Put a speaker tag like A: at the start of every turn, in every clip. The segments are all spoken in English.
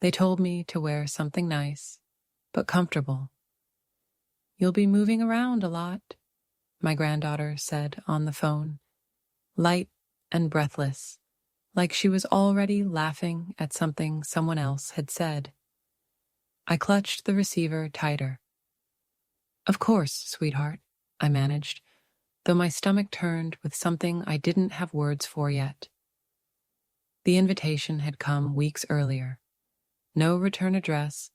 A: They told me to wear something nice, but comfortable. "You'll be moving around a lot," my granddaughter said on the phone, light and breathless, like she was already laughing at something someone else had said. I clutched the receiver tighter. "Of course, sweetheart," I managed, though my stomach turned with something I didn't have words for yet. The invitation had come weeks earlier. No return address,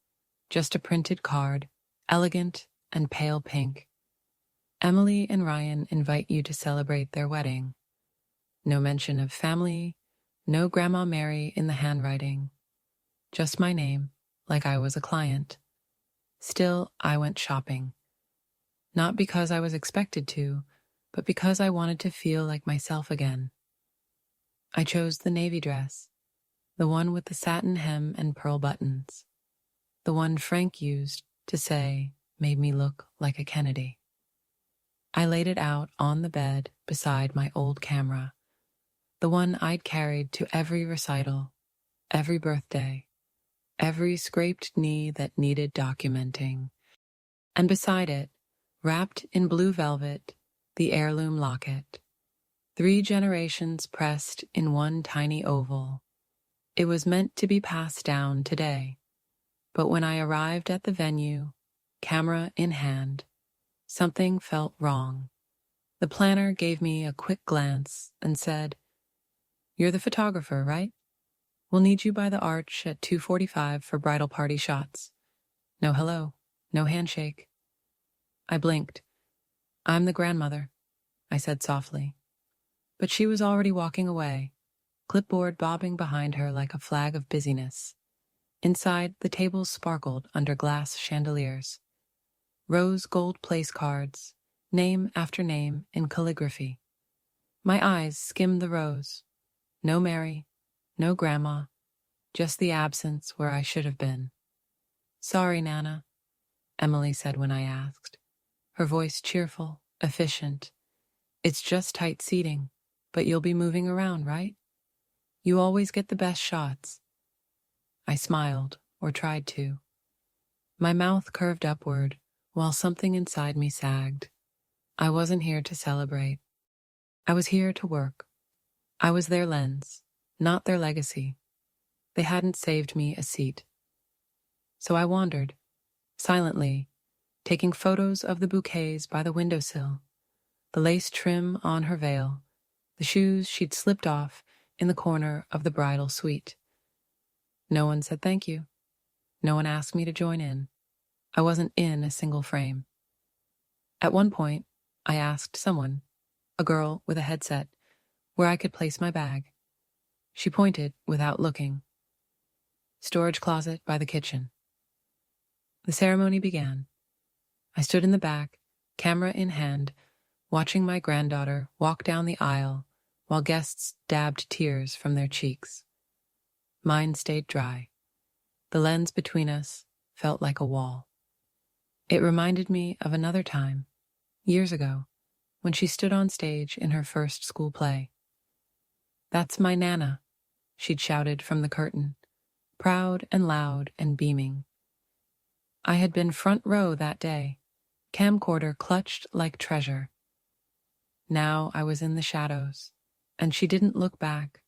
A: just a printed card, elegant and pale pink. "Emily and Ryan invite you to celebrate their wedding." No mention of family, no Grandma Mary in the handwriting. Just my name, like I was a client. Still, I went shopping. Not because I was expected to, but because I wanted to feel like myself again. I chose the navy dress, the one with the satin hem and pearl buttons, the one Frank used to say made me look like a Kennedy. I laid it out on the bed beside my old camera, the one I'd carried to every recital, every birthday, every scraped knee that needed documenting, and beside it, wrapped in blue velvet, the heirloom locket. 3 generations pressed in one tiny oval. It was meant to be passed down today, but when I arrived at the venue, camera in hand, something felt wrong. The planner gave me a quick glance and said, "You're the photographer, right? We'll need you by the arch at 2:45 for bridal party shots." No hello, no handshake. I blinked. "I'm the grandmother," I said softly. But she was already walking away, clipboard bobbing behind her like a flag of busyness. Inside, the tables sparkled under glass chandeliers. Rose gold place cards, name after name in calligraphy. My eyes skimmed the rows. No Mary, no Grandma, just the absence where I should have been. "Sorry, Nana," Emily said when I asked, her voice cheerful, efficient. "It's just tight seating, but you'll be moving around, right? You always get the best shots." I smiled, or tried to. My mouth curved upward, while something inside me sagged. I wasn't here to celebrate. I was here to work. I was their lens, not their legacy. They hadn't saved me a seat. So I wandered, silently, taking photos of the bouquets by the windowsill, the lace trim on her veil, the shoes she'd slipped off in the corner of the bridal suite. No one said thank you. No one asked me to join in. I wasn't in a single frame. At one point, I asked someone, a girl with a headset, where I could place my bag. She pointed without looking. "Storage closet by the kitchen." The ceremony began. I stood in the back, camera in hand, watching my granddaughter walk down the aisle while guests dabbed tears from their cheeks. Mine stayed dry. The lens between us felt like a wall. It reminded me of another time, years ago, when she stood on stage in her first school play. "That's my Nana," she'd shouted from the curtain, proud and loud and beaming. I had been front row that day, camcorder clutched like treasure. Now I was in the shadows, and she didn't look back.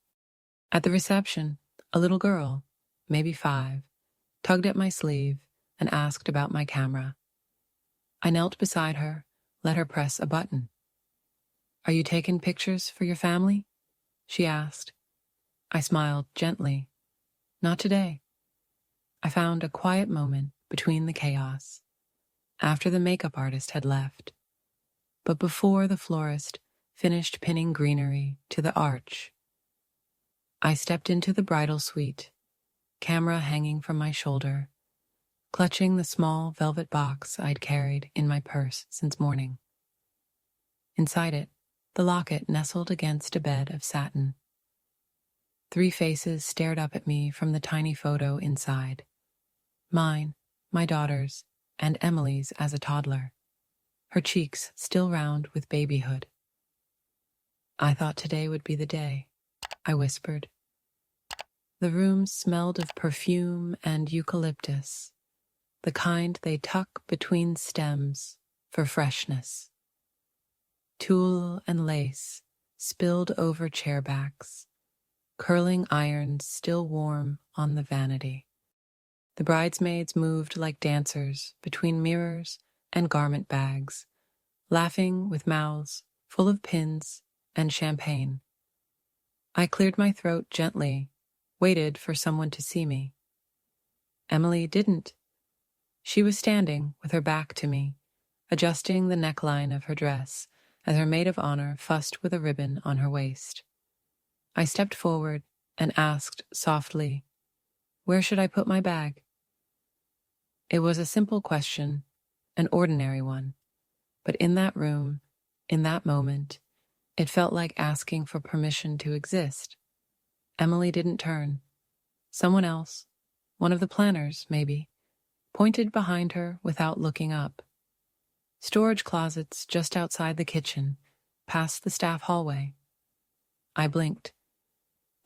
A: At the reception, a little girl, maybe 5, tugged at my sleeve and asked about my camera. I knelt beside her, let her press a button. "Are you taking pictures for your family?" she asked. I smiled gently. "Not today." I found a quiet moment between the chaos, after the makeup artist had left, but before the florist finished pinning greenery to the arch. I stepped into the bridal suite, camera hanging from my shoulder, clutching the small velvet box I'd carried in my purse since morning. Inside it, the locket nestled against a bed of satin. 3 faces stared up at me from the tiny photo inside. Mine, my daughter's, and Emily's as a toddler, her cheeks still round with babyhood. "I thought today would be the day," I whispered. The room smelled of perfume and eucalyptus, the kind they tuck between stems for freshness. Tulle and lace spilled over chairbacks, curling irons still warm on the vanity. The bridesmaids moved like dancers between mirrors and garment bags, laughing with mouths full of pins and champagne. I cleared my throat gently, waited for someone to see me. Emily didn't. She was standing with her back to me, adjusting the neckline of her dress as her maid of honor fussed with a ribbon on her waist. I stepped forward and asked softly, "Where should I put my bag?" It was a simple question, an ordinary one, but in that room, in that moment, it felt like asking for permission to exist. Emily didn't turn. Someone else, one of the planners, maybe, pointed behind her without looking up. Storage closets just outside the kitchen, past the staff hallway. I blinked.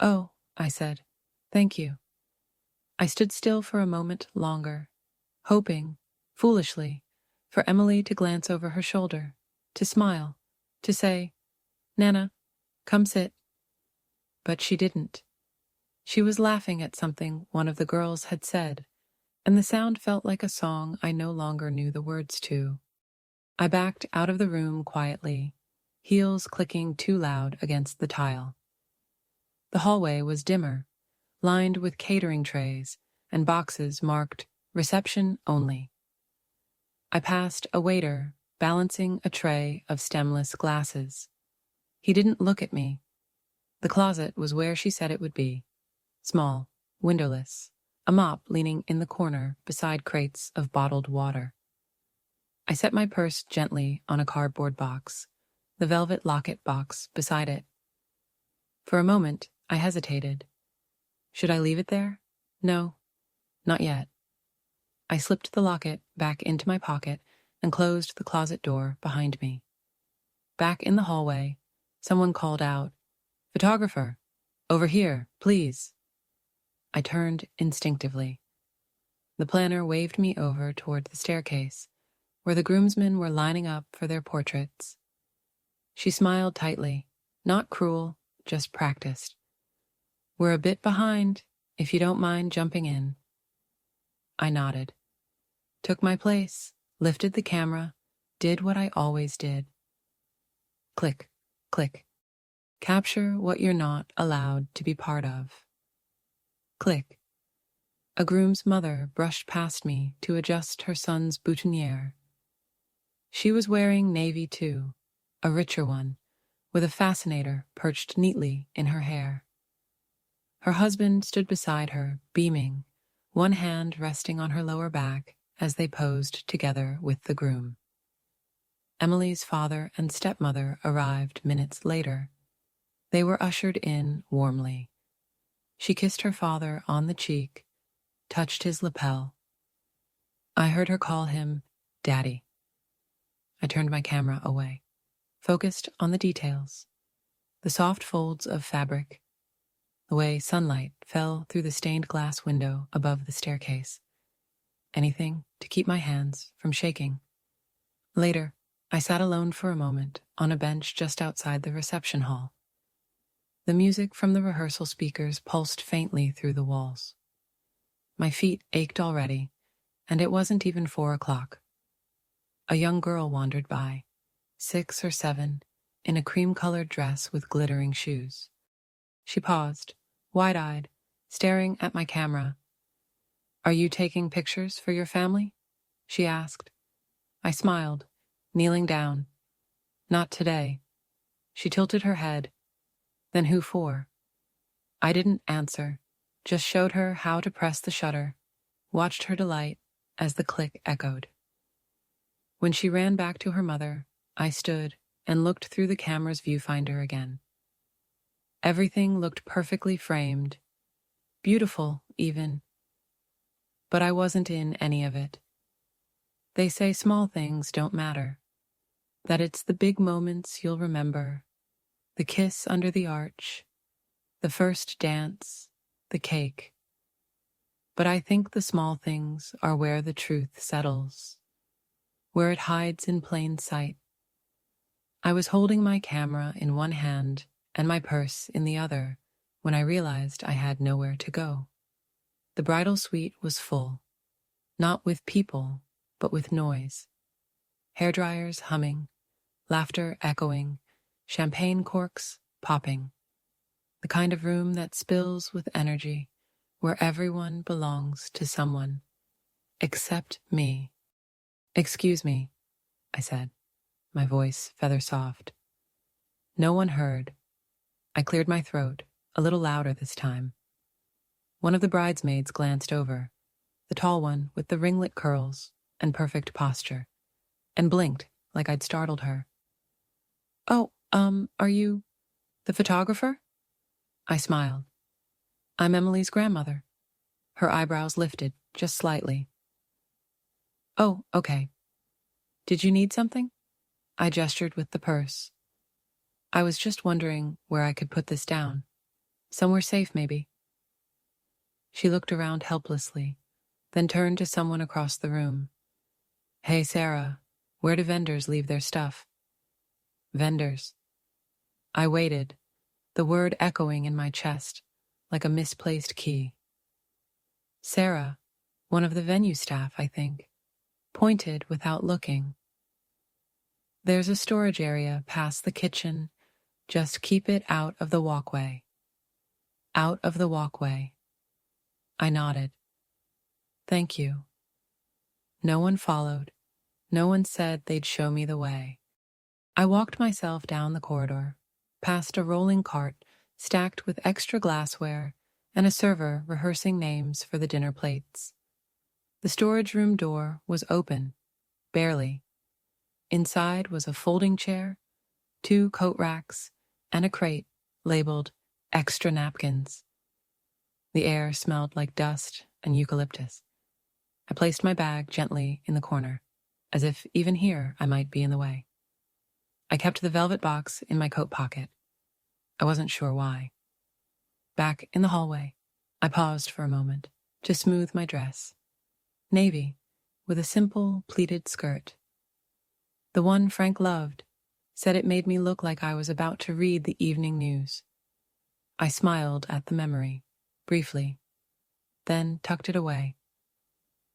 A: "Oh," I said, "thank you." I stood still for a moment longer, hoping, foolishly, for Emily to glance over her shoulder, to smile, to say, "Nana, come sit." But she didn't. She was laughing at something one of the girls had said, and the sound felt like a song I no longer knew the words to. I backed out of the room quietly, heels clicking too loud against the tile. The hallway was dimmer, lined with catering trays and boxes marked "Reception Only." I passed a waiter balancing a tray of stemless glasses. He didn't look at me. The closet was where she said it would be. Small, windowless, a mop leaning in the corner beside crates of bottled water. I set my purse gently on a cardboard box, the velvet locket box beside it. For a moment, I hesitated. Should I leave it there? No, not yet. I slipped the locket back into my pocket and closed the closet door behind me. Back in the hallway, someone called out, "Photographer, over here, please." I turned instinctively. The planner waved me over toward the staircase, where the groomsmen were lining up for their portraits. She smiled tightly, not cruel, just practiced. "We're a bit behind, if you don't mind jumping in." I nodded, took my place, lifted the camera, did what I always did. Click, click. Capture what you're not allowed to be part of. Click. A groom's mother brushed past me to adjust her son's boutonniere. She was wearing navy too, a richer one, with a fascinator perched neatly in her hair. Her husband stood beside her, beaming, one hand resting on her lower back as they posed together with the groom. Emily's father and stepmother arrived minutes later. They were ushered in warmly. She kissed her father on the cheek, touched his lapel. I heard her call him Daddy. I turned my camera away, focused on the details, the soft folds of fabric, the way sunlight fell through the stained glass window above the staircase. Anything to keep my hands from shaking. Later, I sat alone for a moment on a bench just outside the reception hall. The music from the rehearsal speakers pulsed faintly through the walls. My feet ached already, and it wasn't even 4 o'clock. A young girl wandered by, 6 or 7, in a cream-colored dress with glittering shoes. She paused, wide-eyed, staring at my camera. "Are you taking pictures for your family?" she asked. I smiled, kneeling down. "Not today." She tilted her head. "Then who for?" I didn't answer, just showed her how to press the shutter, watched her delight as the click echoed. When she ran back to her mother, I stood and looked through the camera's viewfinder again. Everything looked perfectly framed, beautiful even. But I wasn't in any of it. They say small things don't matter, that it's the big moments you'll remember, the kiss under the arch, the first dance, the cake. But I think the small things are where the truth settles, where it hides in plain sight. I was holding my camera in one hand and my purse in the other when I realized I had nowhere to go. The bridal suite was full, not with people, but with noise. Hairdryers humming, laughter echoing, champagne corks popping. The kind of room that spills with energy, where everyone belongs to someone, except me. "Excuse me," I said, my voice feather soft. No one heard. I cleared my throat, a little louder this time. One of the bridesmaids glanced over, the tall one with the ringlet curls and perfect posture, and blinked like I'd startled her. "Oh, are you the photographer?" I smiled. "I'm Emily's grandmother." Her eyebrows lifted just slightly. "Oh, okay. Did you need something?" I gestured with the purse. "I was just wondering where I could put this down. Somewhere safe, maybe." She looked around helplessly, then turned to someone across the room. "Hey, Sarah, where do vendors leave their stuff?" "Vendors." I waited, the word echoing in my chest like a misplaced key. Sarah, one of the venue staff, I think, pointed without looking. "There's a storage area past the kitchen. Just keep it out of the walkway." Out of the walkway. I nodded. "Thank you." No one followed. No one said they'd show me the way. I walked myself down the corridor, past a rolling cart stacked with extra glassware and a server rehearsing names for the dinner plates. The storage room door was open, barely. Inside was a folding chair, 2 coat racks, and a crate labeled extra napkins. The air smelled like dust and eucalyptus. I placed my bag gently in the corner, as if even here I might be in the way. I kept the velvet box in my coat pocket. I wasn't sure why. Back in the hallway, I paused for a moment to smooth my dress. Navy, with a simple pleated skirt. The one Frank loved, said it made me look like I was about to read the evening news. I smiled at the memory, briefly, then tucked it away.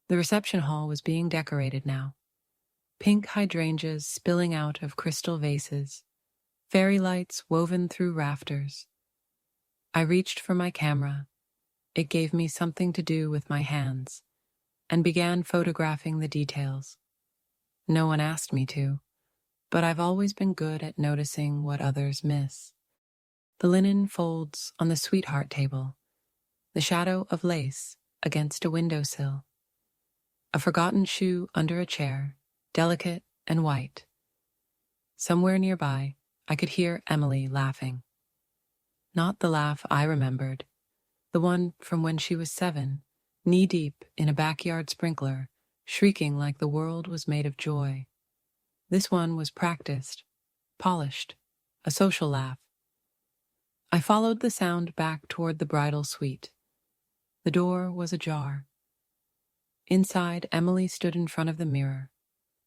A: The reception hall was being decorated now. Pink hydrangeas spilling out of crystal vases, fairy lights woven through rafters. I reached for my camera. It gave me something to do with my hands, and began photographing the details. No one asked me to, but I've always been good at noticing what others miss. The linen folds on the sweetheart table, the shadow of lace against a windowsill, a forgotten shoe under a chair, delicate and white. Somewhere nearby, I could hear Emily laughing. Not the laugh I remembered, the one from when she was 7, knee-deep in a backyard sprinkler, shrieking like the world was made of joy. This one was practiced, polished, a social laugh. I followed the sound back toward the bridal suite. The door was ajar. Inside, Emily stood in front of the mirror,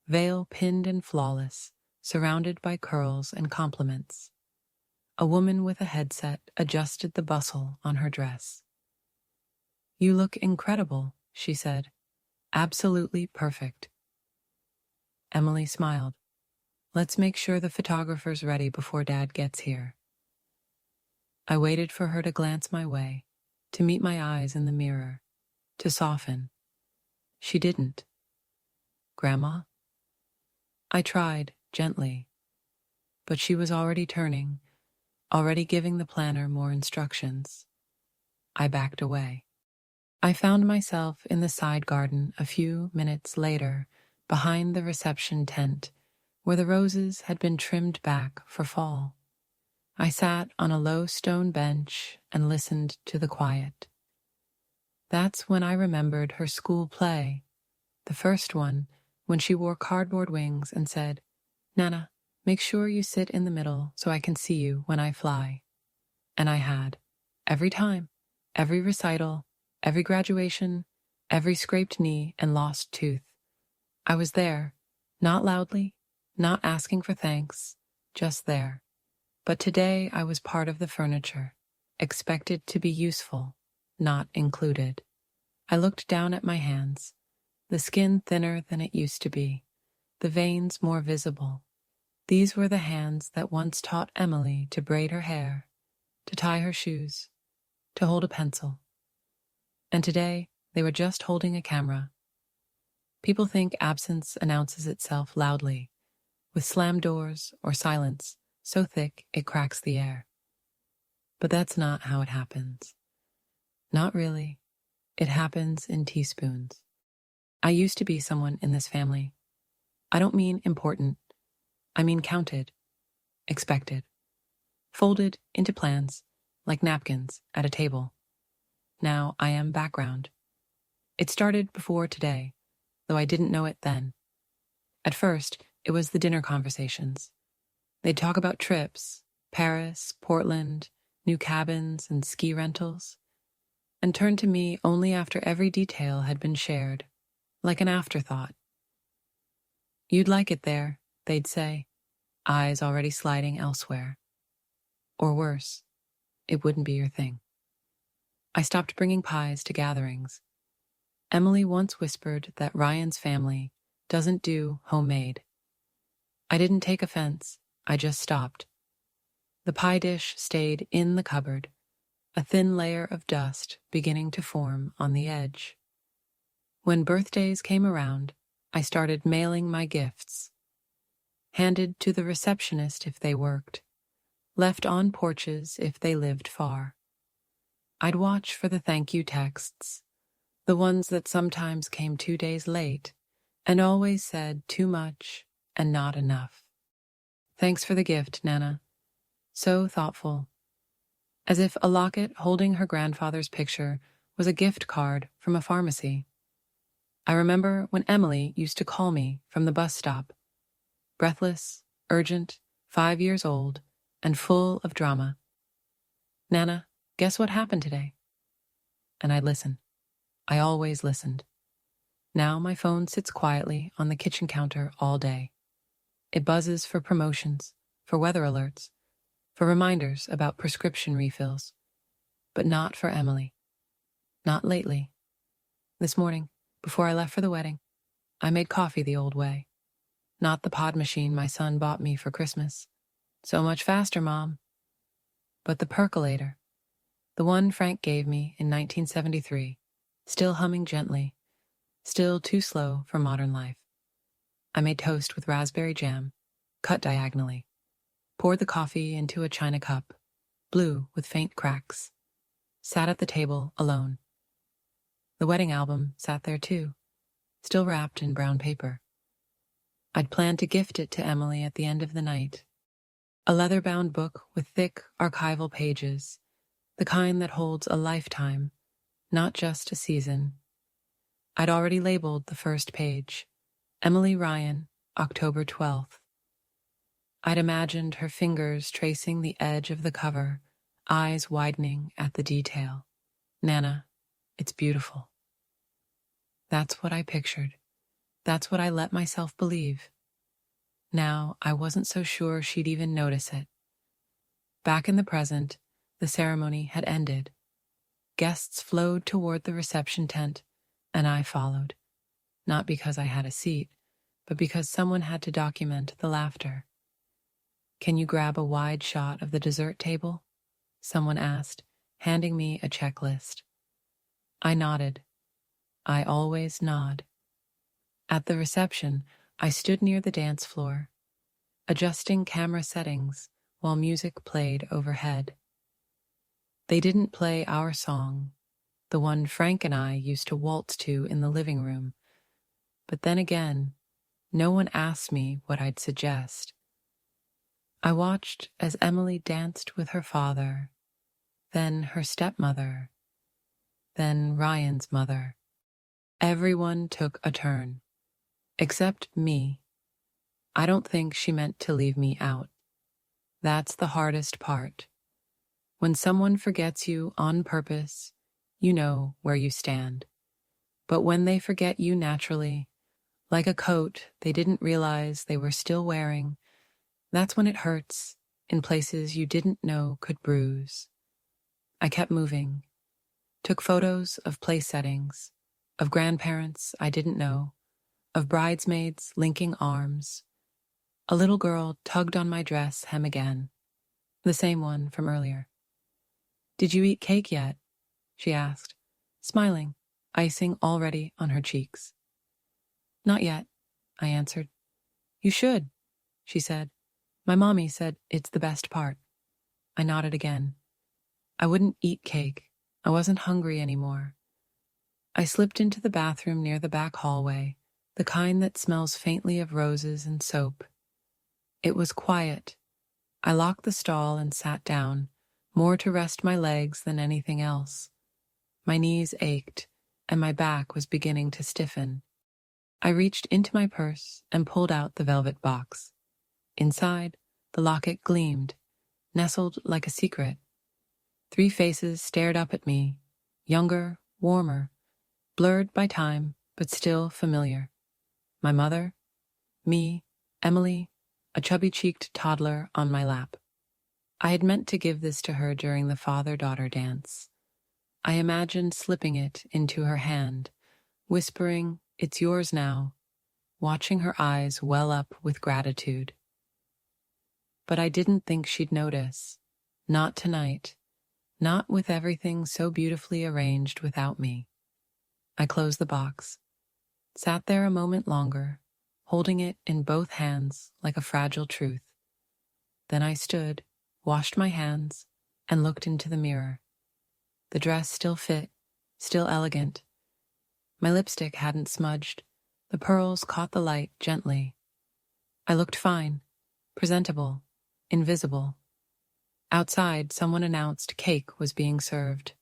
A: veil pinned and flawless, surrounded by curls and compliments. A woman with a headset adjusted the bustle on her dress. "You look incredible," she said. "Absolutely perfect." Emily smiled. "Let's make sure the photographer's ready before Dad gets here." I waited for her to glance my way, to meet my eyes in the mirror, to soften. She didn't. "Grandma?" I tried, gently, but she was already turning, already giving the planner more instructions. I backed away. I found myself in the side garden a few minutes later, behind the reception tent, where the roses had been trimmed back for fall. I sat on a low stone bench and listened to the quiet. That's when I remembered her school play, the first one, when she wore cardboard wings and said, "Nana, make sure you sit in the middle so I can see you when I fly." And I had, every time. Every recital, every graduation, every scraped knee and lost tooth. I was there, not loudly, not asking for thanks, just there. But today I was part of the furniture, expected to be useful, not included. I looked down at my hands, the skin thinner than it used to be, the veins more visible. These were the hands that once taught Emily to braid her hair, to tie her shoes, to hold a pencil. And today, they were just holding a camera. People think absence announces itself loudly, with slammed doors or silence so thick it cracks the air. But that's not how it happens. Not really. It happens in teaspoons. I used to be someone in this family. I don't mean important. I mean counted, expected, folded into plans like napkins at a table. Now I am background. It started before today, though I didn't know it then. At first, it was the dinner conversations. They'd talk about trips, Paris, Portland, new cabins, and ski rentals, and turn to me only after every detail had been shared, like an afterthought. You'd like it there, they'd say, eyes already sliding elsewhere. Or worse, it wouldn't be your thing. I stopped bringing pies to gatherings. Emily once whispered that Ryan's family doesn't do homemade. I didn't take offense, I just stopped. The pie dish stayed in the cupboard, a thin layer of dust beginning to form on the edge. When birthdays came around, I started mailing my gifts. Handed to the receptionist if they worked, left on porches if they lived far. I'd watch for the thank you texts, the ones that sometimes came 2 days late and always said too much and not enough. Thanks for the gift, Nana. So thoughtful. As if a locket holding her grandfather's picture was a gift card from a pharmacy. I remember when Emily used to call me from the bus stop, breathless, urgent, 5 years old, and full of drama. Nana, guess what happened today? And I'd listen. I always listened. Now my phone sits quietly on the kitchen counter all day. It buzzes for promotions, for weather alerts, for reminders about prescription refills. But not for Emily. Not lately. This morning, before I left for the wedding, I made coffee the old way. Not the pod machine my son bought me for Christmas. So much faster, Mom. But the percolator. The one Frank gave me in 1973, still humming gently, still too slow for modern life. I made toast with raspberry jam, cut diagonally, poured the coffee into a china cup, blue with faint cracks, sat at the table alone. The wedding album sat there too, still wrapped in brown paper. I'd planned to gift it to Emily at the end of the night. A leather-bound book with thick archival pages, the kind that holds a lifetime, not just a season. I'd already labeled the first page, Emily Ryan, October 12th. I'd imagined her fingers tracing the edge of the cover, eyes widening at the detail. Nana, it's beautiful. That's what I pictured. That's what I let myself believe. Now, I wasn't so sure she'd even notice it. Back in the present, the ceremony had ended. Guests flowed toward the reception tent, and I followed. Not because I had a seat, but because someone had to document the laughter. Can you grab a wide shot of the dessert table? Someone asked, handing me a checklist. I nodded. I always nod. At the reception, I stood near the dance floor, adjusting camera settings while music played overhead. They didn't play our song, the one Frank and I used to waltz to in the living room. But then again, no one asked me what I'd suggest. I watched as Emily danced with her father, then her stepmother, then Ryan's mother. Everyone took a turn, except me. I don't think she meant to leave me out. That's the hardest part. When someone forgets you on purpose you know where you stand. But when they forget you naturally, like a coat they didn't realize they were still wearing, that's when it hurts in places you didn't know could bruise. I kept moving, took photos of place settings, of grandparents I didn't know, of bridesmaids linking arms. A little girl tugged on my dress hem again, the same one from earlier. "Did you eat cake yet?" she asked, smiling, icing already on her cheeks. "Not yet," I answered. "You should," she said. "My mommy said it's the best part." I nodded again. I wouldn't eat cake. I wasn't hungry anymore. I slipped into the bathroom near the back hallway, the kind that smells faintly of roses and soap. It was quiet. I locked the stall and sat down, more to rest my legs than anything else. My knees ached, and my back was beginning to stiffen. I reached into my purse and pulled out the velvet box. Inside, the locket gleamed, nestled like a secret. 3 faces stared up at me, younger, warmer, blurred by time, but still familiar. My mother, me, Emily, a chubby-cheeked toddler on my lap. I had meant to give this to her during the father-daughter dance. I imagined slipping it into her hand, whispering, "It's yours now," watching her eyes well up with gratitude. But I didn't think she'd notice. Not tonight. Not with everything so beautifully arranged without me. I closed the box, sat there a moment longer, holding it in both hands like a fragile truth. Then I stood, washed my hands, and looked into the mirror. The dress still fit, still elegant. My lipstick hadn't smudged. The pearls caught the light gently. I looked fine, presentable, invisible. Outside, someone announced cake was being served.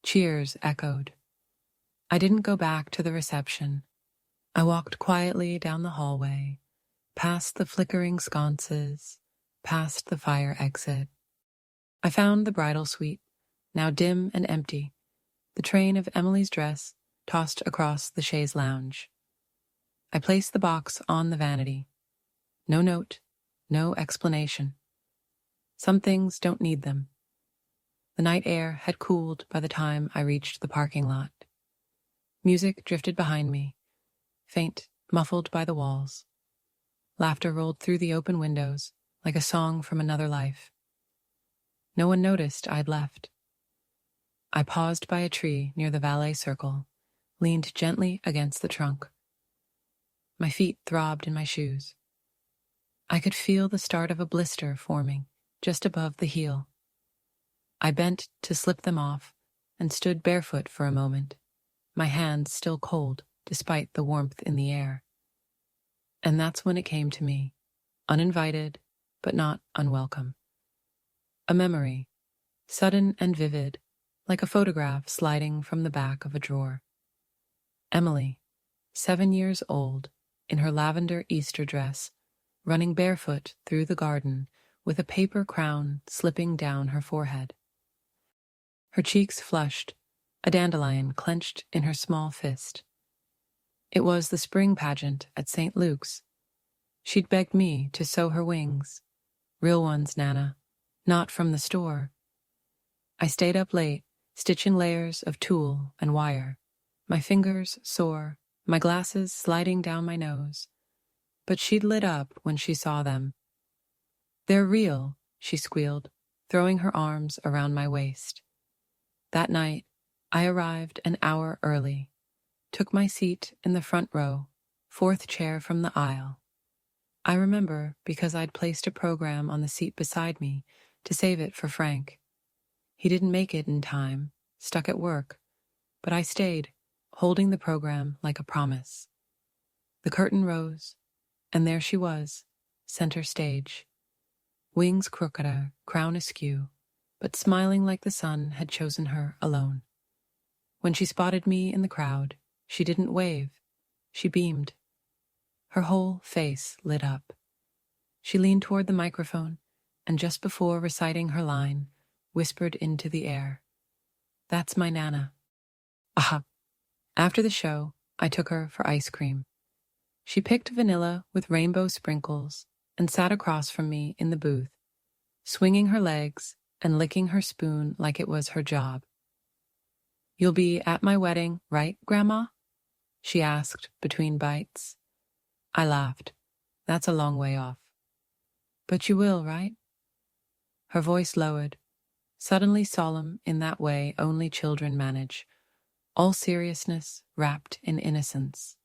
A: Cheers echoed. I didn't go back to the reception. I walked quietly down the hallway, past the flickering sconces, past the fire exit. I found the bridal suite, now dim and empty, the train of Emily's dress tossed across the chaise lounge. I placed the box on the vanity. No note, no explanation. Some things don't need them. The night air had cooled by the time I reached the parking lot. Music drifted behind me, faint, muffled by the walls. Laughter rolled through the open windows like a song from another life. No one noticed I'd left. I paused by a tree near the valet circle, leaned gently against the trunk. My feet throbbed in my shoes. I could feel the start of a blister forming just above the heel. I bent to slip them off and stood barefoot for a moment, my hands still cold despite the warmth in the air. And that's when it came to me, uninvited, but not unwelcome. A memory, sudden and vivid, like a photograph sliding from the back of a drawer. Emily, 7 years old, in her lavender Easter dress, running barefoot through the garden with a paper crown slipping down her forehead. Her cheeks flushed, a dandelion clenched in her small fist. It was the spring pageant at St. Luke's. She'd begged me to sew her wings. Real ones, Nana, not from the store. I stayed up late, stitching layers of tulle and wire, my fingers sore, my glasses sliding down my nose. But she'd lit up when she saw them. "They're real," she squealed, throwing her arms around my waist. That night, I arrived an hour early, took my seat in the front row, 4th chair from the aisle. I remember because I'd placed a program on the seat beside me to save it for Frank. He didn't make it in time, stuck at work, but I stayed, holding the program like a promise. The curtain rose, and there she was, center stage. Wings crookeder, crown askew, but smiling like the sun had chosen her alone. When she spotted me in the crowd, she didn't wave, she beamed. Her whole face lit up. She leaned toward the microphone, and just before reciting her line, whispered into the air, "That's my Nana, Aha. After the show, I took her for ice cream. She picked vanilla with rainbow sprinkles and sat across from me in the booth, swinging her legs and licking her spoon like it was her job. "You'll be at my wedding, right, Grandma?" she asked between bites. I laughed. "That's a long way off." "But you will, right?" Her voice lowered, suddenly solemn in that way only children manage, all seriousness wrapped in innocence.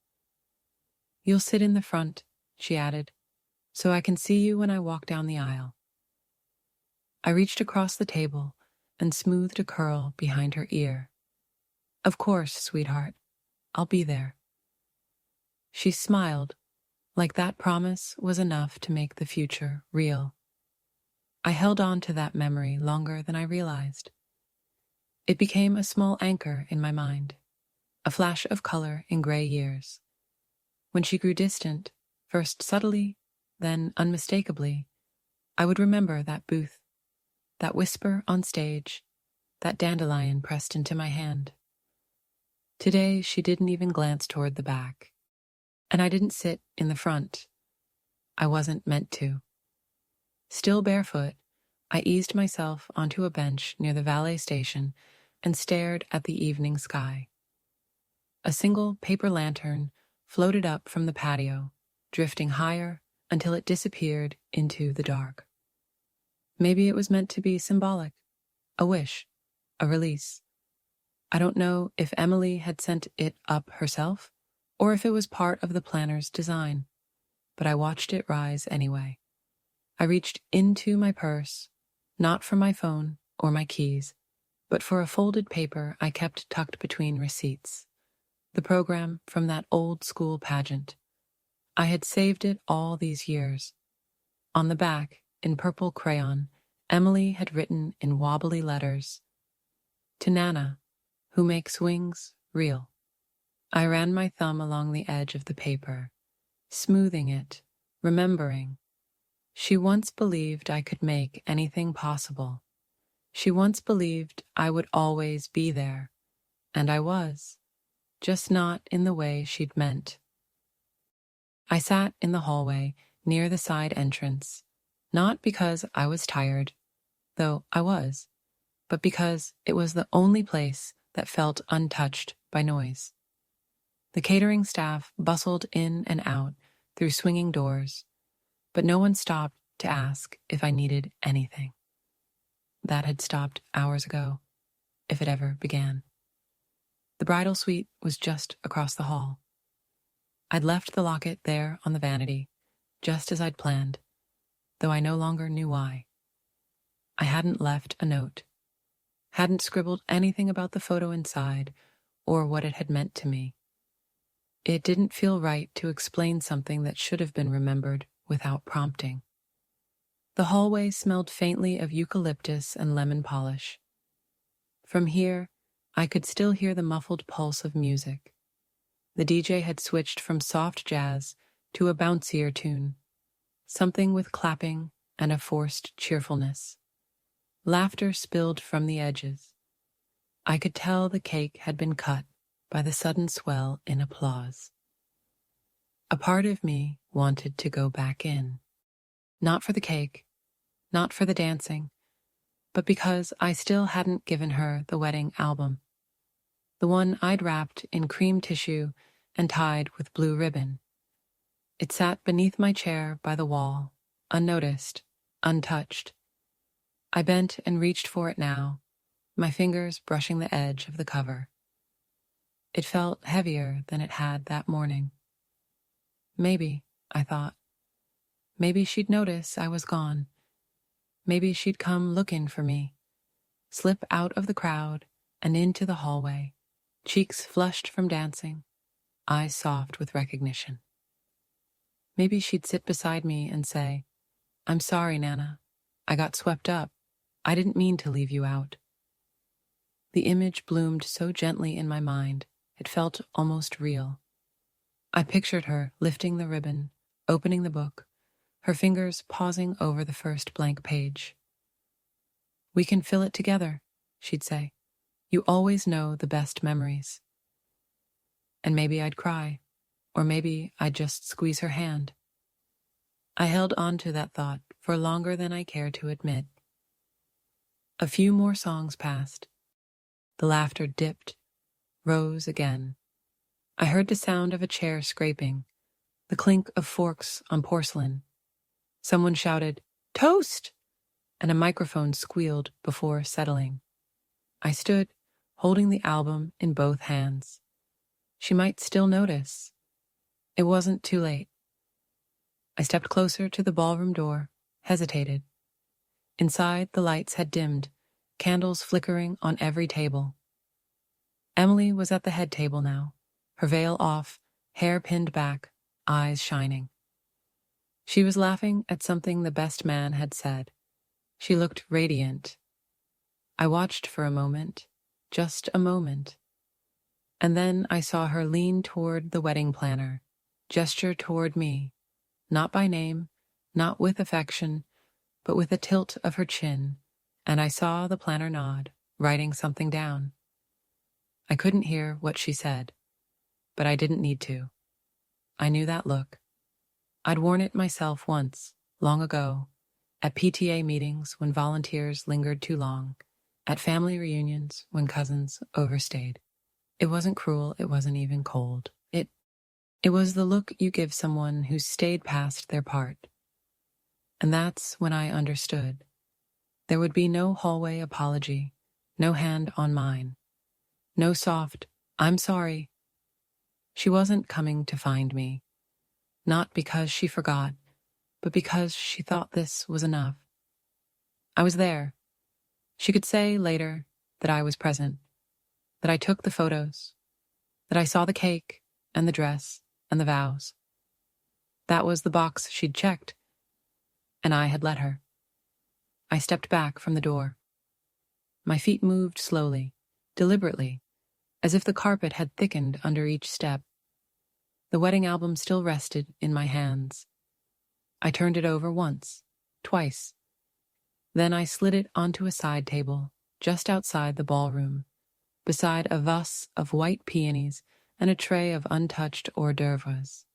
A: "You'll sit in the front," she added, "so I can see you when I walk down the aisle." I reached across the table and smoothed a curl behind her ear. "Of course, sweetheart. I'll be there." She smiled, like that promise was enough to make the future real. I held on to that memory longer than I realized. It became a small anchor in my mind, a flash of color in gray years. When she grew distant, first subtly, then unmistakably, I would remember that booth, that whisper on stage, that dandelion pressed into my hand. Today, she didn't even glance toward the back, and I didn't sit in the front. I wasn't meant to. Still barefoot, I eased myself onto a bench near the valet station and stared at the evening sky. A single paper lantern floated up from the patio, drifting higher until it disappeared into the dark. Maybe it was meant to be symbolic, a wish, a release. I don't know if Emily had sent it up herself or if it was part of the planner's design, but I watched it rise anyway. I reached into my purse, not for my phone or my keys, but for a folded paper I kept tucked between receipts. The program from that old school pageant. I had saved it all these years. On the back, in purple crayon, Emily had written in wobbly letters, "To Nana, who makes wings real." I ran my thumb along the edge of the paper, smoothing it, remembering. She once believed I could make anything possible. She once believed I would always be there, and I was, just not in the way she'd meant. I sat in the hallway near the side entrance, not because I was tired, though I was, but because it was the only place that felt untouched by noise. The catering staff bustled in and out through swinging doors, but no one stopped to ask if I needed anything. That had stopped hours ago, if it ever began. The bridal suite was just across the hall. I'd left the locket there on the vanity, just as I'd planned, though I no longer knew why. I hadn't left a note, hadn't scribbled anything about the photo inside or what it had meant to me. It didn't feel right to explain something that should have been remembered without prompting. The hallway smelled faintly of eucalyptus and lemon polish. From here, I could still hear the muffled pulse of music. The DJ had switched from soft jazz to a bouncier tune, something with clapping and a forced cheerfulness. Laughter spilled from the edges. I could tell the cake had been cut by the sudden swell in applause. A part of me wanted to go back in. Not for the cake, not for the dancing, but because I still hadn't given her the wedding album. The one I'd wrapped in cream tissue and tied with blue ribbon. It sat beneath my chair by the wall, unnoticed, untouched. I bent and reached for it now, my fingers brushing the edge of the cover. It felt heavier than it had that morning. Maybe, I thought. Maybe she'd notice I was gone. Maybe she'd come looking for me, slip out of the crowd and into the hallway, cheeks flushed from dancing, eyes soft with recognition. Maybe she'd sit beside me and say, "I'm sorry, Nana. I got swept up. I didn't mean to leave you out." The image bloomed so gently in my mind, it felt almost real. I pictured her lifting the ribbon, opening the book, her fingers pausing over the first blank page. "We can fill it together," she'd say. You always know the best memories. And maybe I'd cry, or maybe I'd just squeeze her hand. I held on to that thought for longer than I care to admit. A few more songs passed. The laughter dipped, rose again. I heard the sound of a chair scraping, the clink of forks on porcelain. Someone shouted, "Toast!" and a microphone squealed before settling. I stood, holding the album in both hands. She might still notice. It wasn't too late. I stepped closer to the ballroom door, hesitated. Inside, the lights had dimmed, candles flickering on every table. Emily was at the head table now, her veil off, hair pinned back, eyes shining. She was laughing at something the best man had said. She looked radiant. I watched for a moment, just a moment. And then I saw her lean toward the wedding planner, gesture toward me, not by name, not with affection, but with a tilt of her chin, and I saw the planner nod, writing something down. I couldn't hear what she said, but I didn't need to. I knew that look. I'd worn it myself once, long ago, at PTA meetings when volunteers lingered too long, at family reunions when cousins overstayed. It wasn't cruel, it wasn't even cold. It was the look you give someone who's stayed past their part. And that's when I understood. There would be no hallway apology, no hand on mine, no soft, "I'm sorry." She wasn't coming to find me, not because she forgot, but because she thought this was enough. I was there. She could say later that I was present, that I took the photos, that I saw the cake and the dress and the vows. That was the box she'd checked, and I had let her. I stepped back from the door. My feet moved slowly, deliberately, as if the carpet had thickened under each step. The wedding album still rested in my hands. I turned it over once, twice. Then I slid it onto a side table, just outside the ballroom, beside a vase of white peonies and a tray of untouched hors d'oeuvres.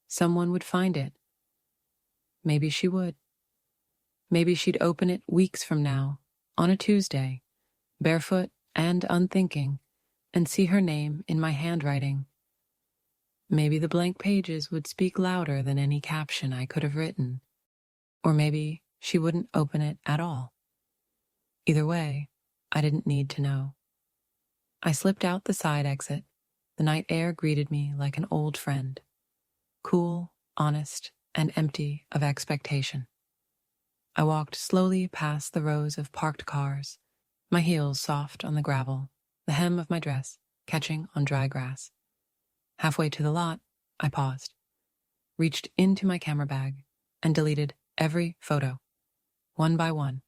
A: Someone would find it. Maybe she would. Maybe she'd open it weeks from now, on a Tuesday, barefoot and unthinking, and see her name in my handwriting. Maybe the blank pages would speak louder than any caption I could have written. Or maybe she wouldn't open it at all. Either way, I didn't need to know. I slipped out the side exit. The night air greeted me like an old friend. Cool, honest, and empty of expectation. I walked slowly past the rows of parked cars, my heels soft on the gravel, the hem of my dress catching on dry grass. Halfway to the lot, I paused, reached into my camera bag, and deleted every photo, one by one.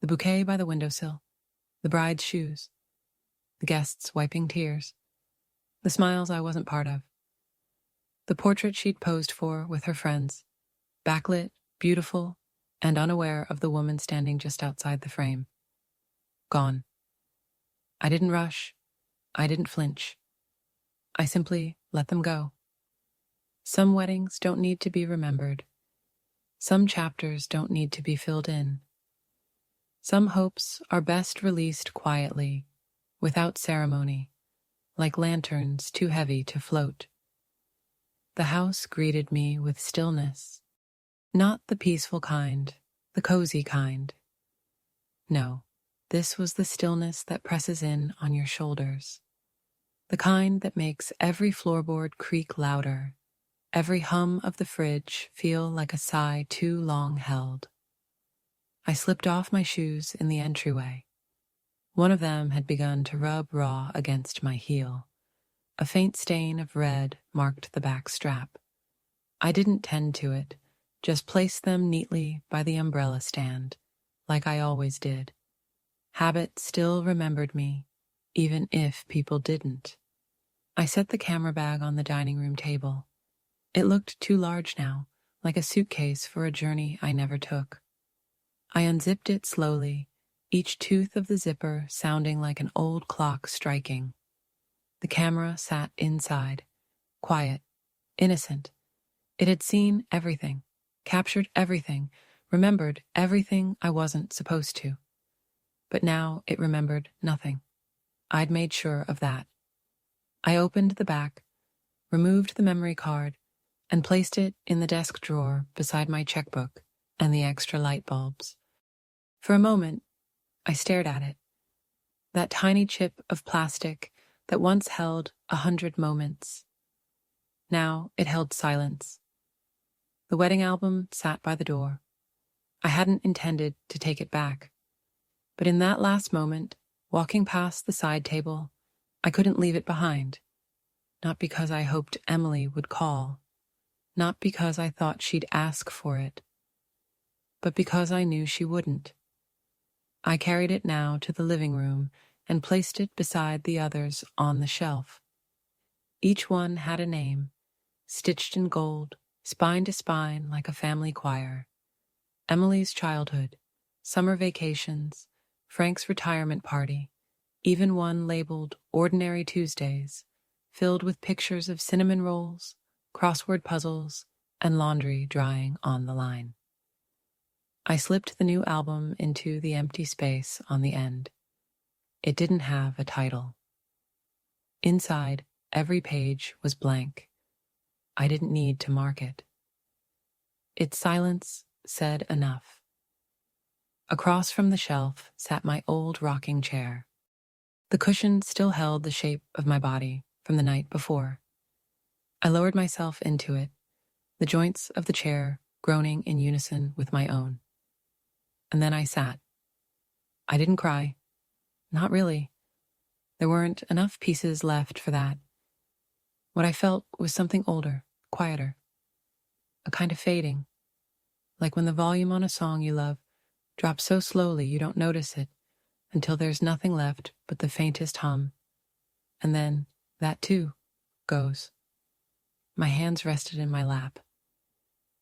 A: The bouquet by the windowsill, the bride's shoes, the guests wiping tears, the smiles I wasn't part of, the portrait she'd posed for with her friends, backlit, beautiful, and unaware of the woman standing just outside the frame. Gone. I didn't rush. I didn't flinch. I simply let them go. Some weddings don't need to be remembered. Some chapters don't need to be filled in. Some hopes are best released quietly, without ceremony, like lanterns too heavy to float. The house greeted me with stillness, not the peaceful kind, the cozy kind. No, this was the stillness that presses in on your shoulders, the kind that makes every floorboard creak louder, every hum of the fridge feel like a sigh too long held. I slipped off my shoes in the entryway. One of them had begun to rub raw against my heel. A faint stain of red marked the back strap. I didn't tend to it, just placed them neatly by the umbrella stand, like I always did. Habit still remembered me, even if people didn't. I set the camera bag on the dining room table. It looked too large now, like a suitcase for a journey I never took. I unzipped it slowly, each tooth of the zipper sounding like an old clock striking. The camera sat inside, quiet, innocent. It had seen everything, captured everything, remembered everything I wasn't supposed to. But now it remembered nothing. I'd made sure of that. I opened the back, removed the memory card, and placed it in the desk drawer beside my checkbook and the extra light bulbs. For a moment, I stared at it. That tiny chip of plastic that once held 100 moments. Now it held silence. The wedding album sat by the door. I hadn't intended to take it back. But in that last moment, walking past the side table, I couldn't leave it behind. Not because I hoped Emily would call. Not because I thought she'd ask for it. But because I knew she wouldn't. I carried it now to the living room and placed it beside the others on the shelf. Each one had a name, stitched in gold, spine to spine like a family choir. Emily's childhood, summer vacations, Frank's retirement party, even one labeled Ordinary Tuesdays, filled with pictures of cinnamon rolls, crossword puzzles, and laundry drying on the line. I slipped the new album into the empty space on the end. It didn't have a title. Inside, every page was blank. I didn't need to mark it. Its silence said enough. Across from the shelf sat my old rocking chair. The cushion still held the shape of my body from the night before. I lowered myself into it, the joints of the chair groaning in unison with my own. And then I sat. I didn't cry. Not really. There weren't enough pieces left for that. What I felt was something older, quieter. A kind of fading. Like when the volume on a song you love drops so slowly you don't notice it until there's nothing left but the faintest hum. And then that too goes. My hands rested in my lap.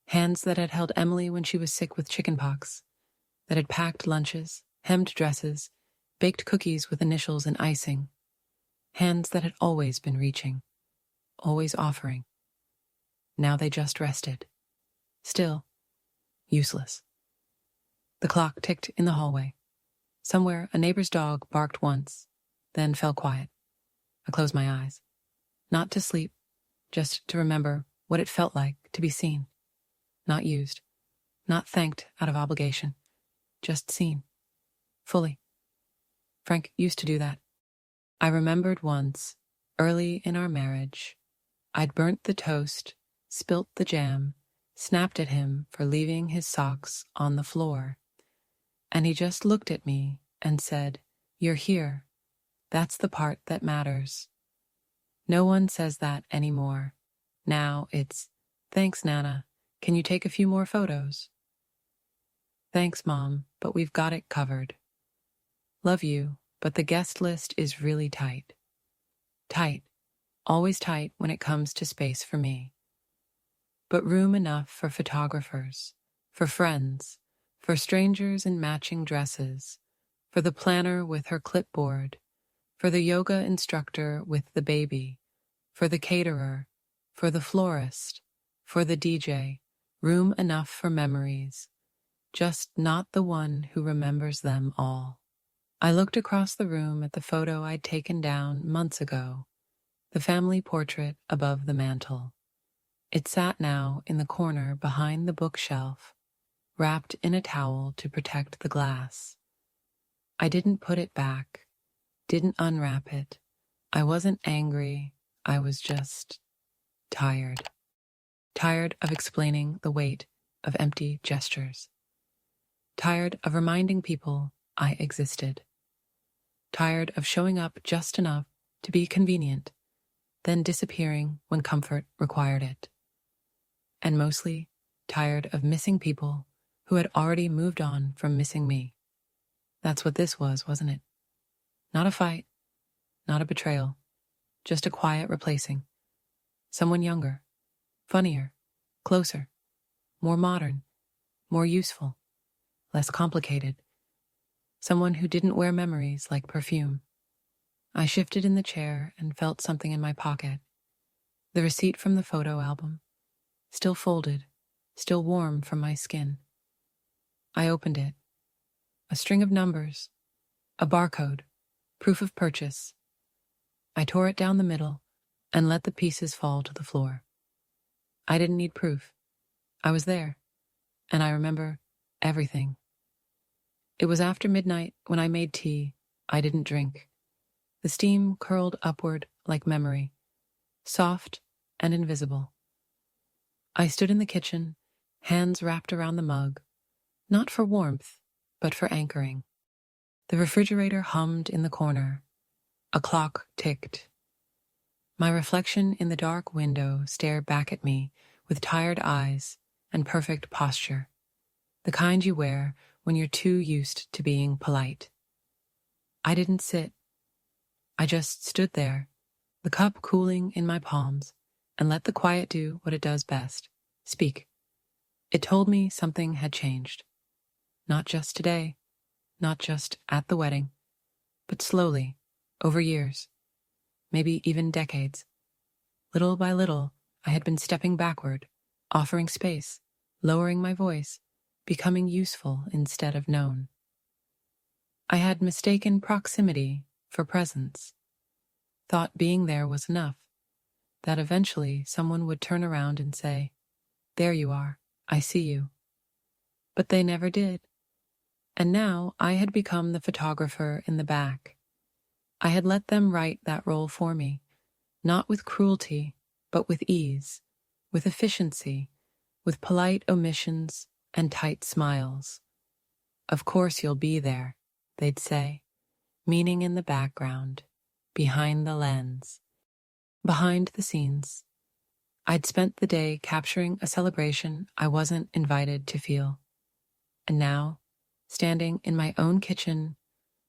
A: Hands that had held Emily when she was sick with chickenpox, that had packed lunches, hemmed dresses, baked cookies with initials and icing. Hands that had always been reaching, always offering. Now they just rested. Still, useless. The clock ticked in the hallway. Somewhere a neighbor's dog barked once, then fell quiet. I closed my eyes. Not to sleep, just to remember what it felt like to be seen. Not used, not thanked out of obligation. Just seen. Fully. Frank used to do that. I remembered once, early in our marriage, I'd burnt the toast, spilt the jam, snapped at him for leaving his socks on the floor. And he just looked at me and said, "You're here. That's the part that matters." No one says that anymore. Now it's, "Thanks, Nana. Can you take a few more photos?" "Thanks, Mom, but we've got it covered." "Love you, but the guest list is really tight." Tight. Always tight when it comes to space for me. But room enough for photographers, for friends, for strangers in matching dresses, for the planner with her clipboard, for the yoga instructor with the baby, for the caterer, for the florist, for the DJ, room enough for memories, just not the one who remembers them all. I looked across the room at the photo I'd taken down months ago, the family portrait above the mantel. It sat now in the corner behind the bookshelf, wrapped in a towel to protect the glass. I didn't put it back, didn't unwrap it. I wasn't angry, I was just tired. Tired of explaining the weight of empty gestures. Tired of reminding people I existed. Tired of showing up just enough to be convenient, then disappearing when comfort required it. And mostly tired of missing people who had already moved on from missing me. That's what this was, wasn't it? Not a fight, not a betrayal, just a quiet replacing. Someone younger, funnier, closer, more modern, more useful, less complicated. someone who didn't wear memories like perfume. I shifted in the chair and felt something in my pocket. The receipt from the photo album, still folded, still warm from my skin. I opened it. A string of numbers, a barcode, proof of purchase. I tore it down the middle and let the pieces fall to the floor. I didn't need proof. I was there, and I remember everything. It was after midnight when I made tea. I didn't drink. The steam curled upward like memory, soft and invisible. I stood in the kitchen, hands wrapped around the mug, not for warmth, but for anchoring. The refrigerator hummed in the corner. A clock ticked. My reflection in the dark window stared back at me with tired eyes and perfect posture, the kind you wear when you're too used to being polite. I didn't sit. I just stood there, the cup cooling in my palms, and let the quiet do what it does best, speak. It told me something had changed. Not just today, not just at the wedding, but slowly, over years, maybe even decades. Little by little, I had been stepping backward, offering space, lowering my voice, becoming useful instead of known. I had mistaken proximity for presence, thought being there was enough, that eventually someone would turn around and say, "There you are, I see you." But they never did. And now I had become the photographer in the back. I had let them write that role for me, not with cruelty, but with ease, with efficiency, with polite omissions and tight smiles. "Of course you'll be there," they'd say, meaning in the background, behind the lens, behind the scenes. I'd spent the day capturing a celebration I wasn't invited to feel. And now, standing in my own kitchen,